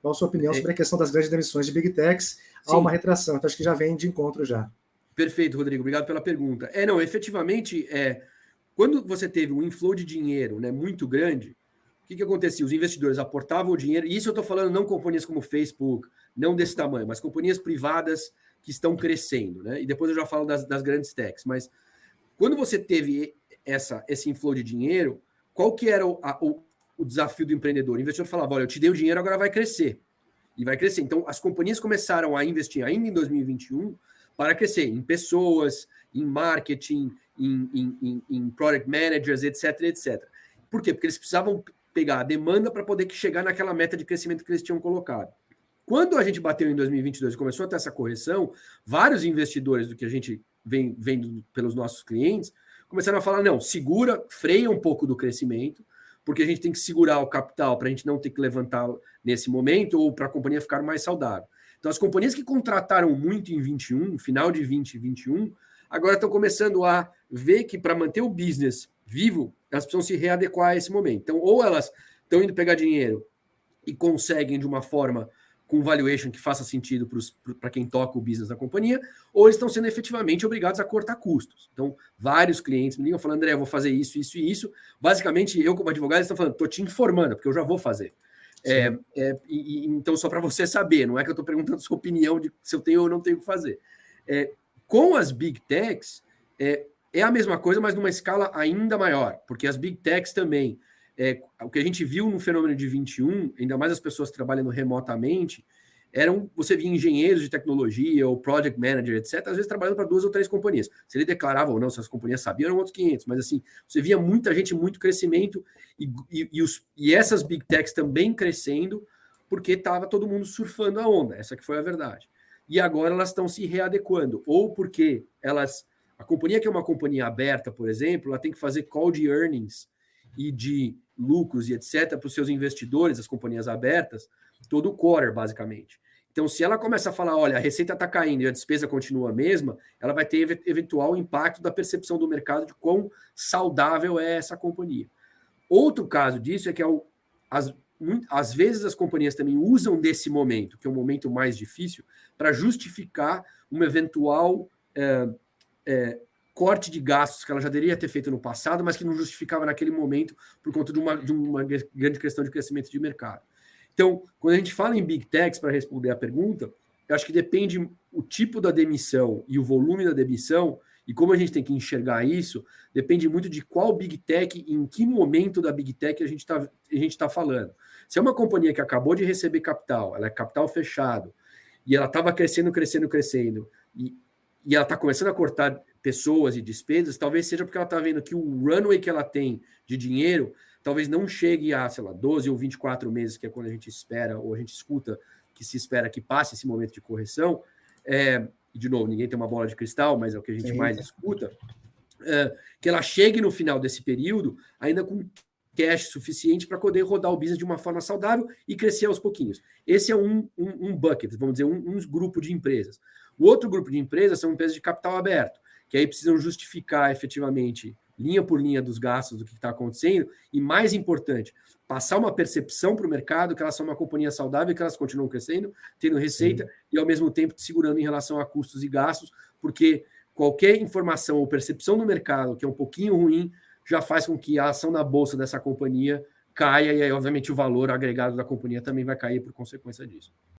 Qual a sua opinião sobre a questão das grandes demissões de Big Techs? Há Sim. uma retração, então acho que já vem de encontro já. Perfeito, Rodrigo. Obrigado pela pergunta. Não, efetivamente, quando você teve um inflow de dinheiro, né, muito grande, o que acontecia? Os investidores aportavam o dinheiro, e isso eu estou falando não companhias como Facebook, não desse tamanho, mas companhias privadas que estão crescendo, né? E depois eu já falo das grandes techs. Mas quando você teve esse inflow de dinheiro, qual que era o desafio do empreendedor? O investidor falava, olha, eu te dei o dinheiro, agora vai crescer. E vai crescer. Então, as companhias começaram a investir ainda em 2021 para crescer em pessoas, em marketing, em product managers, etc, etc. Por quê? Porque eles precisavam pegar a demanda para poder chegar naquela meta de crescimento que eles tinham colocado. Quando a gente bateu em 2022 e começou a ter essa correção, vários investidores do que a gente vem vendo pelos nossos clientes começaram a falar, não, segura, freia um pouco do crescimento, porque a gente tem que segurar o capital para a gente não ter que levantar nesse momento ou para a companhia ficar mais saudável. Então, as companhias que contrataram muito em 21, final de 20 e 21, agora estão começando a ver que para manter o business vivo, elas precisam se readequar a esse momento. Então, ou elas estão indo pegar dinheiro e conseguem de uma forma com valuation que faça sentido para quem toca o business da companhia, ou eles estão sendo efetivamente obrigados a cortar custos. Então, vários clientes me ligam falando, André, eu vou fazer isso, isso e isso. Basicamente, eu como advogado, estou falando, estou te informando, porque eu já vou fazer. Então, só para você saber, não é que eu estou perguntando sua opinião de se eu tenho ou não tenho que fazer. Com as Big Techs, é a mesma coisa, mas numa escala ainda maior, porque as Big Techs também, o que a gente viu no fenômeno de 21, ainda mais as pessoas trabalhando remotamente, você via engenheiros de tecnologia ou project manager, etc., às vezes trabalhando para 2 ou 3 companhias. Se ele declarava ou não, se as companhias sabiam, eram outros 500, mas assim, você via muita gente, muito crescimento, e essas Big Techs também crescendo, porque estava todo mundo surfando a onda, essa que foi a verdade. E agora elas estão se readequando, ou porque a companhia que é uma companhia aberta, por exemplo, ela tem que fazer call de earnings e de lucros e etc. para os seus investidores, as companhias abertas, todo o quarter, basicamente. Então, se ela começa a falar, olha, a receita está caindo e a despesa continua a mesma, ela vai ter eventual impacto da percepção do mercado de quão saudável é essa companhia. Outro caso disso é que às vezes as companhias também usam desse momento, que é um momento mais difícil, para justificar uma eventual corte de gastos que ela já deveria ter feito no passado, mas que não justificava naquele momento por conta de uma grande questão de crescimento de mercado. Então, quando a gente fala em Big Techs, para responder a pergunta, eu acho que depende o tipo da demissão e o volume da demissão, e como a gente tem que enxergar isso, depende muito de qual Big Tech e em que momento da Big Tech a gente tá falando. Se é uma companhia que acabou de receber capital, ela é capital fechado, e ela estava crescendo, e ela está começando a cortar pessoas e despesas, talvez seja porque ela está vendo que o runway que ela tem de dinheiro talvez não chegue a, sei lá, 12 ou 24 meses, que é quando a gente espera, ou a gente escuta que se espera que passe esse momento de correção. E, de novo, ninguém tem uma bola de cristal, mas é o que a gente mais escuta. Que ela chegue no final desse período ainda com cash suficiente para poder rodar o business de uma forma saudável e crescer aos pouquinhos. Esse é um bucket, vamos dizer, um grupo de empresas. O outro grupo de empresas são empresas de capital aberto, que aí precisam justificar efetivamente, linha por linha dos gastos, do que está acontecendo, e mais importante, passar uma percepção para o mercado que elas são uma companhia saudável, que elas continuam crescendo, tendo receita, e ao mesmo tempo segurando em relação a custos e gastos, porque qualquer informação ou percepção do mercado que é um pouquinho ruim, já faz com que a ação na bolsa dessa companhia caia, e aí, obviamente, o valor agregado da companhia também vai cair por consequência disso.